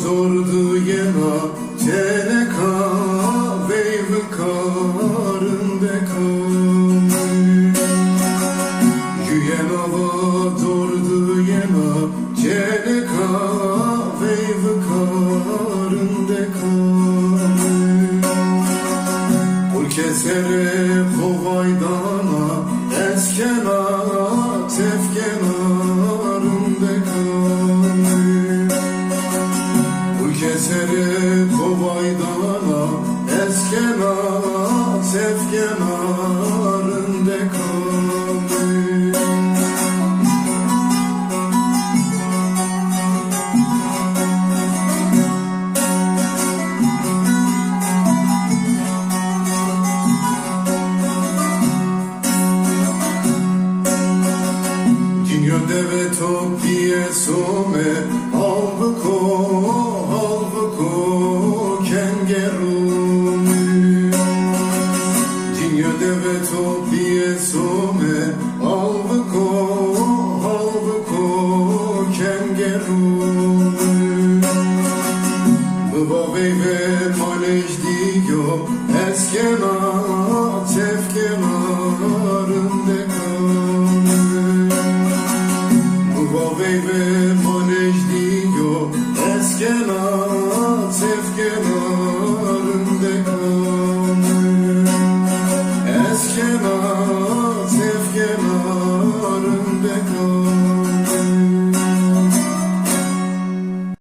dordu yena teleka veyvi karında kal. Yena dordu yena teleka veyvi karında kal. Kul kesere kovaydana eskena tefkenarında kal. Kul kesere kovaydana eskena tefkenarında kal. Deve topiye some halbuko kengerumi. Dünya deve topiye some halbuko kengerumi. Bıbavey ve malej diyo eskena tefkenarında kal. Baby